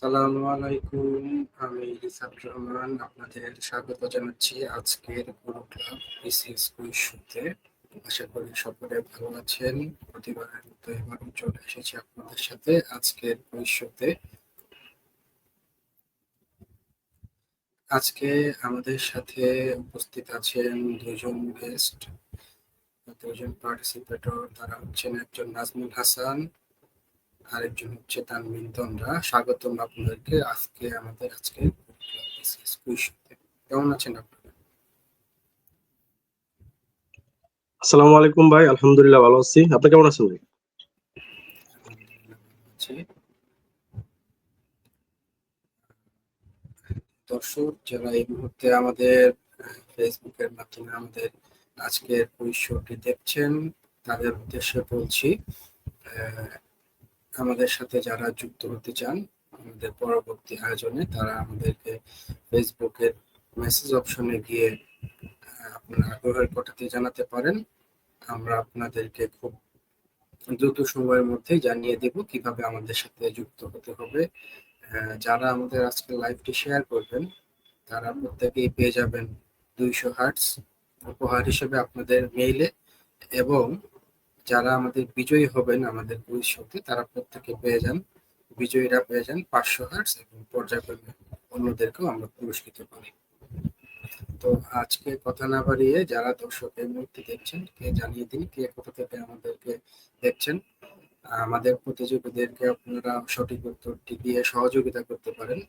আসসালামু আলাইকুম। আমি রিসাত রহমান আপনাদের স্বাগত জানাচ্ছি আজকের গুরু ক্লাব বিসিএস কুইজ শোতে। আশা করি সকলে ভালো আছেন। প্রতিবারের মতো এবারও চলে এসেছি আপনাদের সাথে আজকের কুইজ শোতে। আজকে আমাদের সাথে উপস্থিত আছেন দুজন পার্টিসিপেটর। তারা হচ্ছেন একজন নাজমুল হাসান, আরেকজন হচ্ছে তানভীর তন্দ্রা। স্বাগতম আপনাদেরকে আমাদের বিসিএস কুইজ শোতে। কেমন আছেন আপনারা? আসসালামু আলাইকুম ভাই, আলহামদুলিল্লাহ ভালো আছি। আপনি কেমন আছেন ভাই? আলহামদুলিল্লাহ ভালো আছি। দর্শক যারা এই মুহূর্তে আমাদের ফেসবুকের মাধ্যমে আমাদের আজকের কুইজ শোটি দেখছেন, তাদের উদ্দেশ্যে বলছি, আমাদের সাথে যারা যুক্ত হতে চান আমাদের পরবর্তী আয়োজনে, তারা আমাদেরকে ফেসবুকের মেসেজ অপশনে গিয়ে আপনার আগ্রহের কথাটি জানাতে পারেন। আমরা আপনাদেরকে খুব দ্রুত সময়ের মধ্যেই জানিয়ে দেব কিভাবে আমাদের সাথে যুক্ত হতে হবে। যারা আমাদের আজকে লাইভটি শেয়ার করবেন তারা প্রত্যেকেই পেয়ে যাবেন 200 হার্টস উপহার হিসেবে আপনাদের মেইলে, এবং যারা আমাদের বিজয়ী হবেন আমাদের কুইজ শোতে তারা বিজয়ীরা পেয়ে যান 500 হার্টস, এবং পর্যায়ক্রমে অন্যদেরকেও আমরা পুরস্কৃত করি। তো আজকে কথা না বাড়িয়ে যারা দর্শক এই মুহূর্তে দেখছেন, কে জানিয়ে দিন কে কোথা থেকে আমাদেরকে দেখছেন। আমাদের প্রতিযোগীদেরকে আপনারা সঠিক উত্তরটি দিয়ে সহযোগিতা করতে পারেন।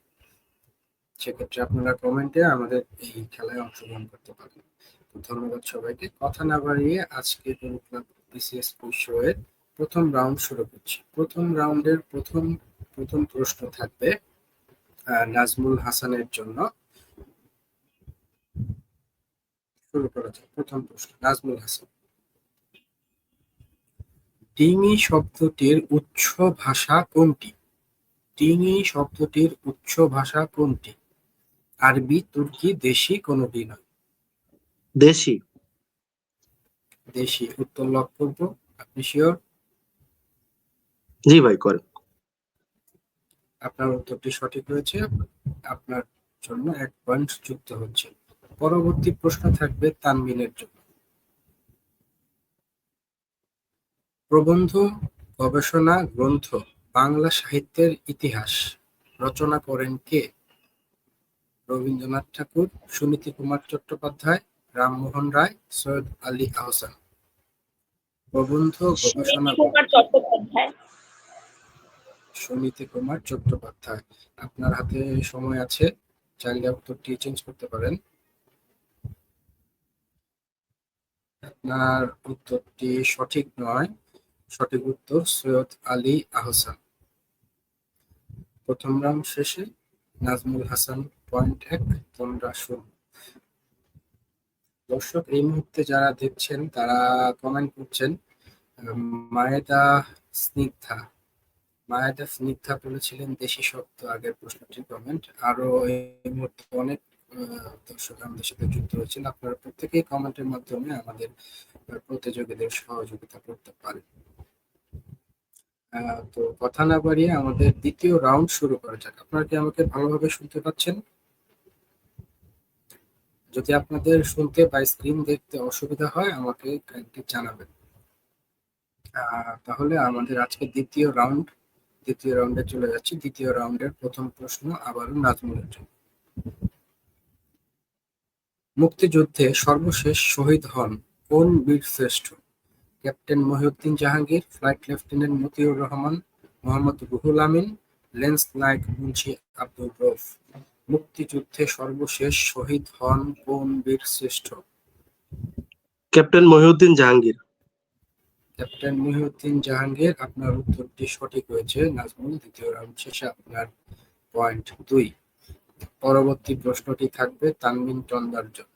সেক্ষেত্রে আপনারা কমেন্টে আমাদের এই খেলায় অংশগ্রহণ করতে পারেন। ধন্যবাদ সবাইকে। কথা না বাড়িয়ে আজকে গুরু ক্লাব বিসিএস কুইজ শো এর প্রথম রাউন্ড শুরু করছি। প্রথম রাউন্ডের প্রথম প্রশ্ন থাকবে নাজমুল হাসানের জন্য। শুরু করা যাক। প্রথম প্রশ্ন, নাজমুল হাসান। ডিঙি শব্দটির উৎস ভাষা কোনটি? ডিঙি শব্দটির উৎস ভাষা কোনটি? আরবি, তুর্কি, দেশি, কোনটি নয়। দেশি। দেশি উত্তর লক করব। আপনি শিওর? জি ভাই, করেন। আপনার উত্তরটি সঠিক হয়েছে। আপনার জন্য 1 পয়েন্ট যুক্ত হচ্ছে। পরবর্তী প্রশ্ন থাকবে তানভীরের জন্য। প্রবন্ধ গবেষণা গ্রন্থ বাংলা সাহিত্যের ইতিহাস রচনা করেন কে? রবীন্দ্রনাথ ঠাকুর, সুনীতি কুমার চট্টোপাধ্যায়, রামমোহন রায়, সৈয়দ আলী আহসান। প্রবন্ধ গবেষণা কুমার চট্টোপাধ্যায়। সুনীতি কুমার চট্টোপাধ্যায়। আপনার হাতে সময় আছে, চাইলে উত্তরটি চেঞ্জ করতে পারেন। আপনার উত্তরটি সঠিক নয়। সঠিক উত্তর সৈয়দ আলী আহসান। প্রথম রাউন্ড শেষে নাজমুল হাসান পয়েন্ট 1, তোমরা 0। দর্শক এই মুহূর্তে যারা দেখছেন তারা কমেন্ট করছেন। মায়েদা স্নিগ্ধা মায়েদা স্নিগ্ধা বলেছিলেন দেশি শব্দ, আগের প্রশ্নটির কমেন্ট। আরো এই মুহূর্তে অনেক দর্শক আমাদের সাথে যুক্ত হয়েছেন। আপনারা প্রত্যেকেই কমেন্টের মাধ্যমে আমাদের প্রতিযোগীদের সহযোগিতা করতে পারেন। তো কথা না বাড়িয়ে আমাদের দ্বিতীয় রাউন্ড শুরু করা যাক। আপনারা কি আমাকে ভালোভাবে শুনতে পাচ্ছেন? যদি আপনাদের শুনতে বা স্ক্রিন দেখতে অসুবিধা হয় আমাকে কাইন্ডলি জানাবেন। তাহলে আমাদের আজকে দ্বিতীয় রাউন্ডে চলে যাচ্ছি। দ্বিতীয় রাউন্ডের প্রথম প্রশ্ন আবারও নাজমুলের জন্য। মুক্তিযুদ্ধে সর্বশেষ শহীদ হন কোন বীরশ্রেষ্ঠ? Captain Mohiuddin Jahangir, flight lieutenant Motiur Rahman, Mohammad Ruhul Amin, lance Naik Munshi Abdur Rouf. মুক্তিযুদ্ধে সর্বশেষ শহীদ হন কোন বীরশ্রেষ্ঠ? ক্যাপ্টেন মহিউদ্দিন জাহাঙ্গীর। ক্যাপ্টেন মহিউদ্দিন জাহাঙ্গীর। আপনার উত্তরটি সঠিক হয়েছে নাজমুল। দ্বিতীয় রাউন্ড শেষে আপনার পয়েন্ট 2। পরবর্তী প্রশ্নটি থাকবে তানভীর তন্দ্রার জন্য।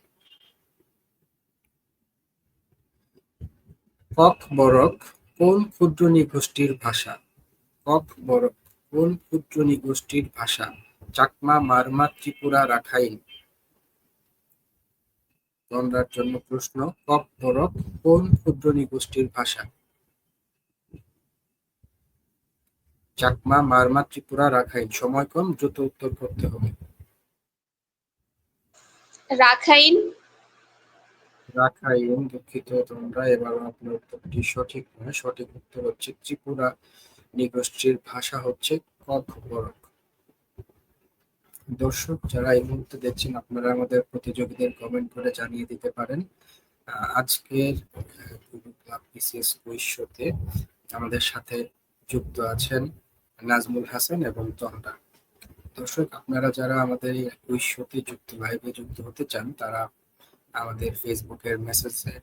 ককবরক কোন ক্ষুদ্র নৃগোষ্ঠীর ভাষা? ককবরক কোন ক্ষুদ্র নৃগোষ্ঠীর ভাষা? চাকমা, মারমা, ত্রিপুরা, রাখাইন। তন্দ্রার জন্য প্রশ্ন, ককবরক কোন ক্ষুদ্র নৃগোষ্ঠীর ভাষা? চাকমা, মারমা, ত্রিপুরা, রাখাইন। সময় কম, দ্রুত উত্তর করতে হবে। রাখাইন। রাখাইন, দুঃখিত তোমরা, এবার আপনার উত্তরটি সঠিক নয়। সঠিক উত্তর হচ্ছে ত্রিপুরা নৃগোষ্ঠীর ভাষা হচ্ছে ককবরক। দর্শক যারা এই মুহূর্তে দেখছেন, আপনারা আমাদের প্রতিযোগীদের কমেন্ট করে জানিয়ে দিতে পারেন আজকের গুগল ক্লাব বিসিএস কুইজ শোতে আমাদের সাথে যুক্ত আছেন নাজমুল হাসান এবং তন্ডা। দর্শক, আপনারা যারা আমাদের এই কুইজ শোতে লাইভে যুক্ত হতে চান, তারা আমাদের ফেসবুকের মেসেজে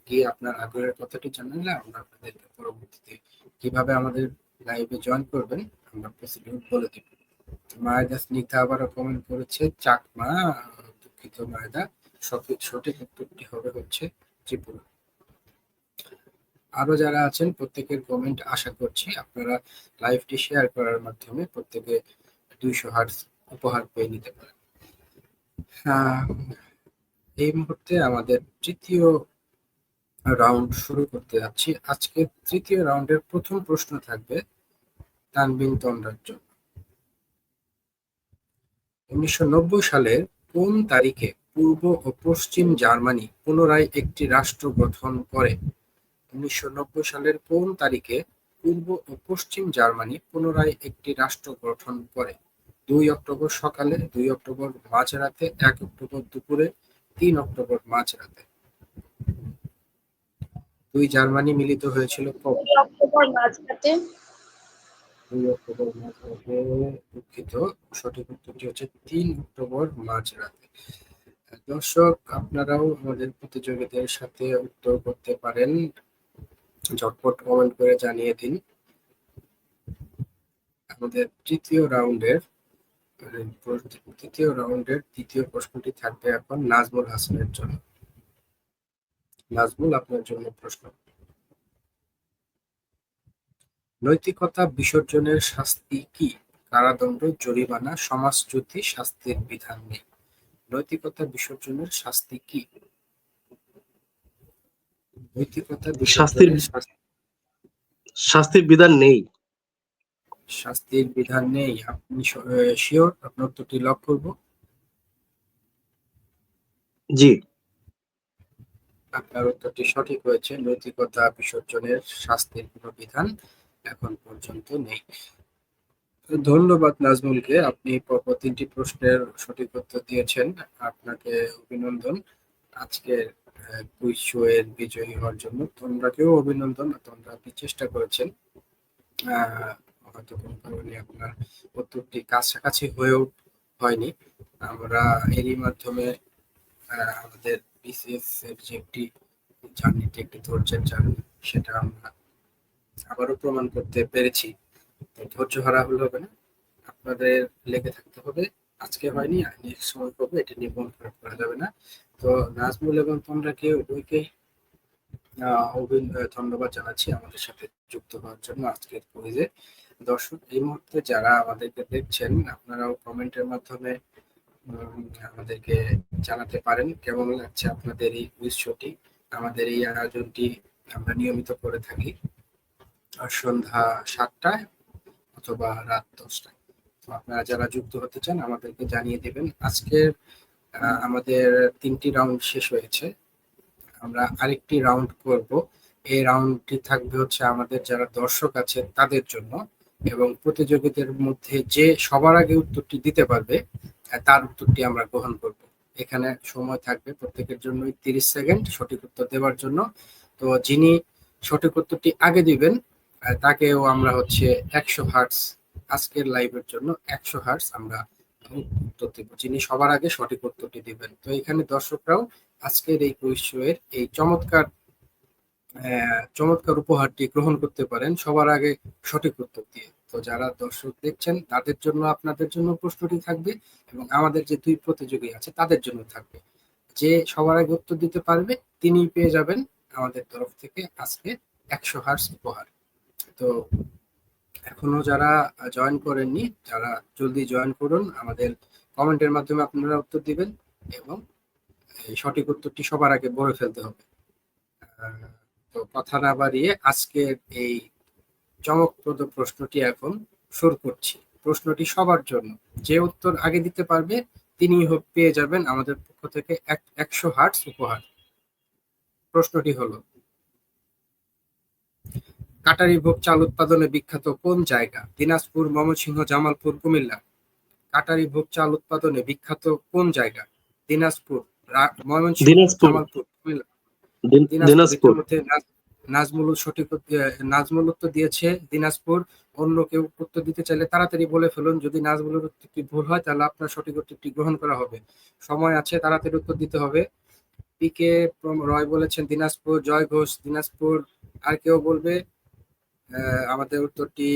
গিয়ে আপনার আগ্রহের কথাটি জানালে আমরা আপনাদেরকে পরবর্তীতে কিভাবে আমাদের লাইভে জয়েন করবেন আমরা প্রসিডিউর বলে দিব। মায়েদা স্নিগ্ধা আবারও কমেন্ট করেছে চাকমা। দুঃখিত মায়েদা, সঠিক উত্তরটি হবে হচ্ছে ত্রিপুরা। আরো যারা আছেন প্রত্যেকের কমেন্ট আশা করছি আপনারা লাইভটি শেয়ার করার মাধ্যমে প্রত্যেকে 200 হার্টজ উপহার পেয়ে নিতে পারেন। এই মুহূর্তে আমাদের তৃতীয় রাউন্ড শুরু করতে যাচ্ছি। আজকে তৃতীয় রাউন্ডের প্রথম প্রশ্ন থাকবে তানবিন তন্ডার জন্য। 1990 সালের কোন তারিখে পূর্ব ও পশ্চিম জার্মানি পুনরায় একটি রাষ্ট্র গঠন করে? 1990 সালের কোন তারিখে পূর্ব ও পশ্চিম জার্মানি পুনরায় একটি রাষ্ট্র গঠন করে? 2 অক্টোবর সকালে, 2 অক্টোবর মাঝরাতে, 1 অক্টোবর দুপুরে, 3 অক্টোবর মাঝরাতে। 2 জার্মানি মিলিত হয়েছিল কবে? 2 অক্টোবর মাঝরাতে। 2 অক্টোবর মাঝরাতে, দুঃখিত, সঠিক উত্তরটি হচ্ছে 3 অক্টোবর মাঝরাতে। দর্শক, আপনারাও আমাদের প্রতিযোগীদের সাথে উত্তর করতে পারেন, ঝটপট কমেন্ট করে জানিয়ে দিন। আমাদের তৃতীয় রাউন্ডের দ্বিতীয় প্রশ্নটি থাকবে এখন নাজমুল হাসানের জন্য। নাজমুল, আপনার জন্য প্রশ্ন। নৈতিকতা বিসর্জনের শাস্তি কি? কারাদণ্ড, জরিমানা, সমাজচ্যুতি, শাস্তির বিধান নেই। নৈতিকতা বিসর্জনের শাস্তি কি? নৈতিকতা বিসর্জনের শাস্তির বিধান নেই। শাস্তির বিধান নেই। আপনি শিওর আপনার উত্তরটি লক করব? জি, আপনার উত্তরটি সঠিক হয়েছে। নৈতিকতা বিসর্জনের শাস্তির কোনো বিধান এখন পর্যন্ত নেই। ধন্যবাদ নাজমুলকে, আপনি পরপর 3টি প্রশ্নের সঠিক উত্তর দিয়েছেন। আপনাকে অভিনন্দন আজকের কুইজ শো এর বিজয়ী হওয়ার জন্য। তোমরাকেও অভিনন্দন, তোমরা আপনি চেষ্টা করেছেন। হয়তো কোনো কারণে আপনার উত্তরটি কাছাকাছি হয়েও হয়নি। আমরা এরই মাধ্যমে আমাদের বিসিএস এর যে একটি জার্নিটি, একটি ধৈর্যের জার্নি, সেটা আমরা আবারও প্রমাণ করতে পেরেছি। ধৈর্য হারা হলে হবে না, আপনাদের লেগে থাকতে হবে। আজকে হয়নি, নেক্সট সময় হবে, এটা নিয়ে মন খারাপ করা যাবে না। তো নাজমুল এবং তোমরাকে উভয়কে ধন্যবাদ জানাচ্ছি আমাদের সাথে যুক্ত হওয়ার জন্য আজকের কুইজে। দর্শক, এই মুহূর্তে যারা আমাদেরকে দেখছেন, আপনারাও কমেন্টের মাধ্যমে আমাদেরকে জানাতে পারেন কেমন লাগছে আপনাদের এই কুইজ শোটি। আমাদের এই আয়োজনটি আমরা নিয়মিত করে থাকি সন্ধ্যা 7টায় অথবা রাত 10টায়। তো আপনারা যারা যুক্ত হতে চান আমাদেরকে জানিয়ে দেবেন। আজকের আমাদের 3টি রাউন্ড শেষ হয়েছে, আমরা আরেকটি রাউন্ড করব। এই রাউন্ডটি থাকবে হচ্ছে আমাদের যারা দর্শক আছে তাদের জন্য, এবং প্রতিযোগীদের মধ্যে যে সবার আগে উত্তরটি দিতে পারবে তার উত্তরটি আমরা গ্রহণ করব। এখানে সময় থাকবে প্রত্যেকের জন্য 30 সেকেন্ড সঠিক উত্তর দেওয়ার জন্য। তো যিনি সঠিক উত্তরটি আগে দিবেন তাকেও আমরা হচ্ছে 100 হার্টস, আজকের লাইভের জন্য 100 হার্টস আমরা উত্তর দেব, যিনি সবার আগে সঠিক উত্তরটি দিবেন। তো এখানে দর্শকরাও আজকের এই কুইজ শো এর এই চমৎকার উপহারটি গ্রহণ করতে পারেন সবার আগে সঠিক উত্তর দিয়ে। তো যারা দর্শক দেখছেন তাদের জন্য, আপনাদের জন্য প্রশ্নটি থাকবে, এবং আমাদের যে 2 প্রতিযোগী আছে তাদের জন্য থাকবে। যে সবার আগে উত্তর দিতে পারবে তিনি পেয়ে যাবেন আমাদের তরফ থেকে আজকে 100 হার্টস উপহার। তো এখনো যারা জয়েন করেননি, যারা জলদি জয়েন করুন। আমাদের কমেন্টের মাধ্যমে আপনারা উত্তর দিবেন এবং এই সঠিক উত্তরটি সবার আগে বলে ফেলতে হবে। তো কথা না বাড়িয়ে আজকের এই চমকপ্রদ প্রশ্নটি এখন শুরু করছি। প্রশ্নটি সবার জন্য, যে উত্তর আগে দিতে পারবে তিনি পেয়ে যাবেন আমাদের পক্ষ থেকে 100 হার্টস উপহার। প্রশ্নটি হলো, কাটারি ভোগ চাল উৎপাদনে বিখ্যাত কোন জায়গা? দিনাজপুর, ময়মনসিংহ, জামালপুর, কুমিল্লা। কাটারি ভোগ চাল উৎপাদনে বিখ্যাত কোন জায়গা? দিনাজপুর, ময়মনসিংহ, দিনাজপুর। জামালপুর, কুমিল্লা। দিনাজপুর। দিনাজপুর। এটার মধ্যে নাজমুল উত্তর দিয়েছে দিনাজপুর। অন্য কেউ উত্তর দিতে চাইলে তাড়াতাড়ি বলে ফেলুন। যদি নাজমুলের উত্তরটি ভুল হয় তাহলে আপনার সঠিক উত্তরটি গ্রহণ করা হবে। সময় আছে, তাড়াতাড়ি উত্তর দিতে হবে। পিকে রয় বলেছেন দিনাজপুর, জয় ঘোষ দিনাজপুর। আর কেউ বলবে? আমাদের উত্তরটি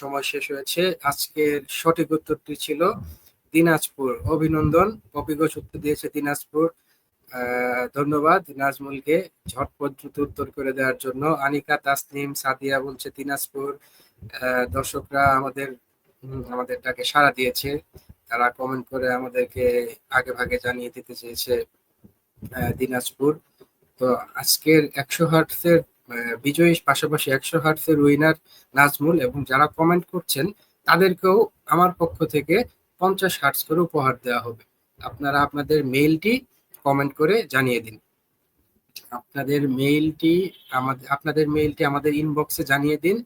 সময় শেষ হয়েছে। আজকের সঠিক উত্তরটি ছিল দিনাজপুর। অভিনন্দন, পপি ঘোষ উত্তর দিয়েছে দিনাজপুর। ধন্যবাদ নাজমুলকে ঝটপট উত্তর করে দেওয়ার জন্য। আনিকা, তাসনিম, সাদিয়া বলছে দিনাজপুর। দর্শকরা আমাদেরটাকে সাড়া দিয়েছে। তারা কমেন্ট করে আমাদেরকে আগে ভাগে জানিয়ে দিতে চেয়েছে দিনাজপুর। তো আজকের 100 হার্টসের বিজয়ী, পাশাপাশি 100 হার্টসের উইনার নাজমুল, এবং যারা কমেন্ট করছেন তাদেরকেও আমার পক্ষ থেকে 50 হার্টস করে উপহার দেওয়া হবে। আপনারা আপনাদের মেইলটি কমেন্ট করে জানিয়ে দিন। আপনাদের মেইলটি আমাদের ইনবক্সে জানিয়ে দিন।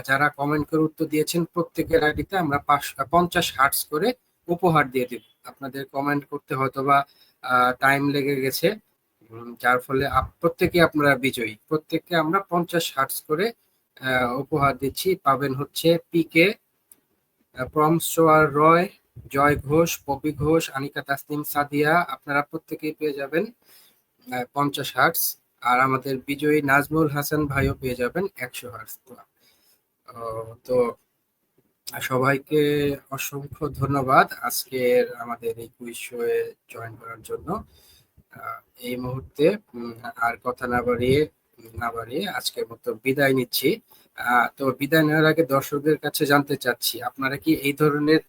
যারা কমেন্ট করে উত্তর দিয়েছেন প্রত্যেকের আইডিতে আমরা 50 হার্টস করে উপহার দিয়ে দিব। আপনাদের কমেন্ট করতে হয়তোবা টাইম লেগে গেছে, যার ফলে প্রত্যেকে আপনারা বিজয়ী। প্রত্যেককে আমরা 50 হার্টস করে উপহার দিচ্ছি। পাবেন হচ্ছে পিকে, প্রমসোয়ার রয়, জয় ঘোষ, পপি ঘোষ, আনিকা, তাসনিম, সাদিয়া। আপনারা প্রত্যেকেই পেয়ে যাবেন 50 হার্টস। আর আমাদের বিজয়ী নাজমুল হাসান ভাইও পেয়ে যাবেন 100 হার্টস। তো সবাইকে অসংখ্য ধন্যবাদ আজকের আমাদের এই কুইজ শোয়ে জয়েন করার জন্য। এই মুহূর্তে আর কথা না বাড়িয়ে আজকের মতো বিদায় নিচ্ছি। তো বিদায় নেওয়ার আগে দর্শকদের কাছে জানতে চাচ্ছি, আপনারা কি এই ধরনের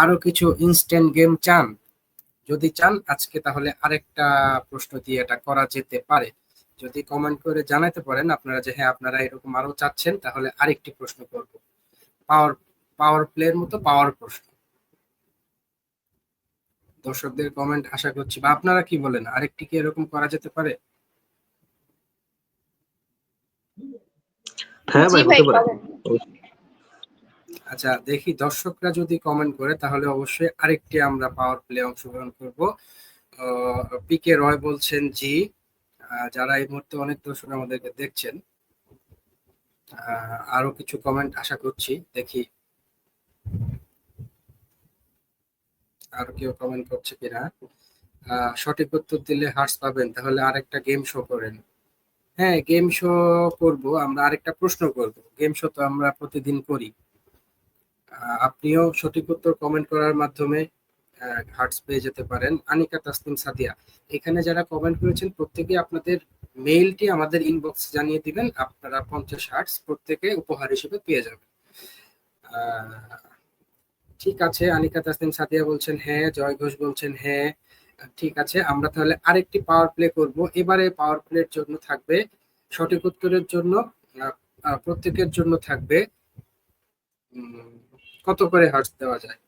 আরো কিছু ইনস্ট্যান্ট গেম চান? যদি চান আজকে তাহলে আরেকটা প্রশ্ন দিয়ে এটা করা যেতে পারে। যদি কমেন্ট করে জানাতে পারেন আপনারা যে হ্যাঁ আপনারা এরকম আরো চাচ্ছেন, তাহলে আরেকটি প্রশ্ন করব। পাওয়ার প্লের মতো পাওয়ার প্রশ্ন। দর্শকদের কমেন্ট আশা করছি, বা আপনারা কি বলেন, আরেকটি কি এরকম করা যেতে পারে? হ্যাঁ জি ভাই, ভাই, হতে পারে। করেন। আচ্ছা, দেখি দর্শকরা যদি কমেন্ট করে তাহলে অবশ্যই আরেকটি আমরা পাওয়ার প্লে অংশগ্রহণ করব। পিকে রয় বলছেন জি। যারা এই মুহূর্তে অনেক দর্শক আমাদেরকে দেখছেন, আরো কিছু কমেন্ট আশা করছি। দেখি আর কেউ কমেন্ট করছে কিনা। সঠিক উত্তর দিলে হার্টস পাবেন, তাহলে আরেকটা গেম শো করেন। হ্যাঁ, গেম শো করব আমরা, আরেকটা প্রশ্ন করব। গেম শো তো আমরা প্রতিদিন করি। আপনিও সঠিক উত্তর কমেন্ট করার মাধ্যমে হার্টস পেয়ে যেতে পারেন। আনিকা, তাসনিম, সাদিয়া, এখানে যারা কমেন্ট করেছেন প্রত্যেকে আপনাদের মেইলটি আমাদের ইনবক্সে জানিয়ে দিবেন। আপনারা 50 হার্টস প্রত্যেকে উপহার হিসেবে পেয়ে যাবেন। ঠিক আছে, আনিকা, তাসনিম, সাদিয়া বলছেন হ্যাঁ, জয় ঘোষ বলছেন হ্যাঁ। ঠিক আছে, আমরা তাহলে আরেকটি পাওয়ার প্লে করব। এবারে পাওয়ার প্লের জন্য থাকবে, সঠিক উত্তরের জন্য প্রত্যেকের জন্য থাকবে কত করে হার্টস দেওয়া যায়?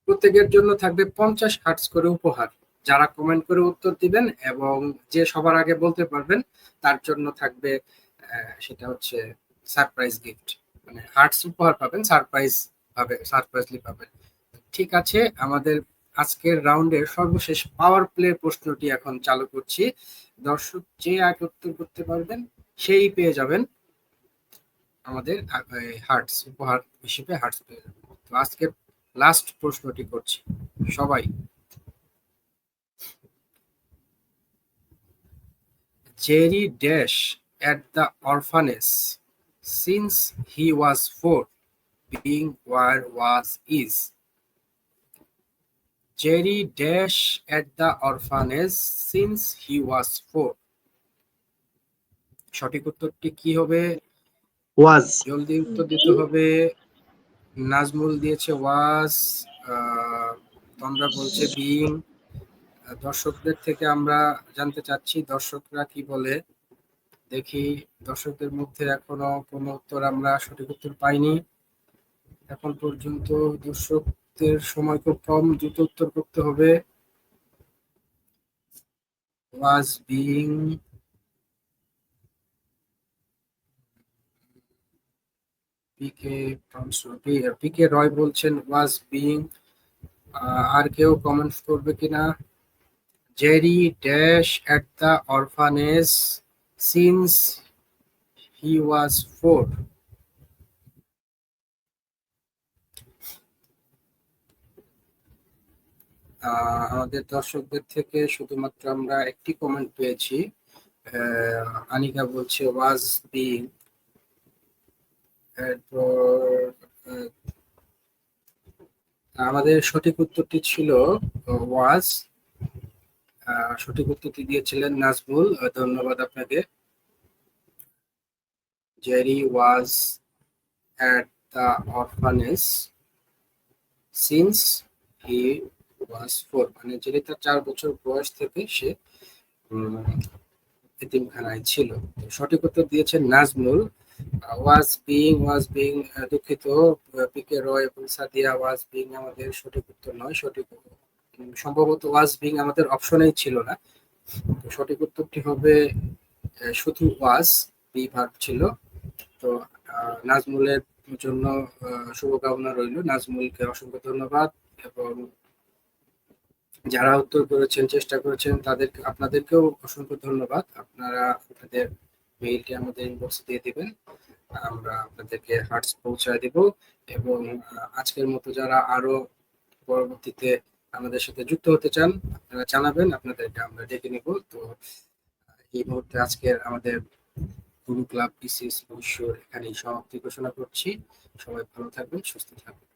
প্রত্যেকের জন্য থাকবে 50 হার্টস করে উপহার। যারা কমেন্ট করে উত্তর দিবেন এবং যে সবার আগে বলতে পারবেন তার জন্য থাকবে সেটা হচ্ছে সারপ্রাইজ গিফট। মানে হার্টস উপহার পাবেন, সারপ্রাইজলি পাবেন। ঠিক আছে, আমাদের আজকের রাউন্ডের সর্বশেষ পাওয়ার প্লে প্রশ্নটি এখন চালু করছি। দর্শক যে আগে উত্তর করতে পারবেন সেই পেয়ে যাবেন আমাদের হার্টস উপহার হিসেবে হার্টস পেয়ে যাবেন। তো আজকের লাস্ট প্রশ্নটি করছি সবাই। Jerry dash at the orphanage since he was 4, being where was is. Jerry dash at the orphanage since he was 4. সঠিক উত্তরটি কি হবে? ওয়াজ। জলদি উত্তর দিতে হবে। নাজমুল দিয়েছে ওয়াজ, তোমরা বলছে বিং। দর্শকদের থেকে আমরা জানতে চাচ্ছি দর্শকরা কি বলে। দেখি দর্শকদের মধ্যে এখনো কোনো উত্তর আমরা সঠিক উত্তর পাইনি। এখন পর্যন্ত দর্শকদের সময় খুব কম, দ্রুত উত্তর করতে হবে। ওয়াজ বিং, পিকে রয় বলছেন ওয়াজ বিং। আর কেউ কমেন্টস করবে কিনা? Jerry dash at the orphanage since he was 4। আমাদের দর্শকদের থেকে শুধুমাত্র আমরা একটি কমেন্ট পেয়েছি। আনিকা বলছে ওয়াজ বিং। এরপর আমাদের সঠিক উত্তরটি ছিল ওয়াজ। সঠিক উত্তরটি দিয়েছিলেন নাজমুল, ধন্যবাদ আপনাকে। Jerry was at the orphanage since he was 4, মানে জেরি তার 4 বছর বয়স থেকে সে এতিমখানায় ছিল। সঠিক উত্তর দিয়েছেন নাজমুল। ওয়াজ বিং দুঃখিত, পিকে রয় এবং সাদিয়া ওয়াজ বিং আমাদের সঠিক উত্তর নয়। সঠিক সম্ভবত ওয়াজ বিং আমাদের অপশনেই ছিল না। সঠিক উত্তরটি হবে শুধু ওয়াজ, বি ভার্ব ছিল। তো নাজমুলের জন্য শুভকামনা রইল। নাজমুলকে অসংখ্য ধন্যবাদ, এবং যারা উত্তর করেছেন, চেষ্টা করেছেন, আপনাদেরকেও অসংখ্য ধন্যবাদ। আপনারা আপনাদের মেইলটি আমাদের ইনবক্সে দিয়ে দিবেন, আমরা আপনাদেরকে হার্টস পৌঁছায় দিব। এবং আজকের মতো যারা আরো পরবর্তীতে আমাদের সাথে যুক্ত হতে চান, আপনারা জানাবেন, আপনাদেরকে আমরা ডেকে নিব। তো এই মুহূর্তে আজকের আমাদের গুরু ক্লাব বিসিএস ভবিষ্যৎ এখানেই সমাপ্তি ঘোষণা করছি। সবাই ভালো থাকবেন, সুস্থ থাকবেন।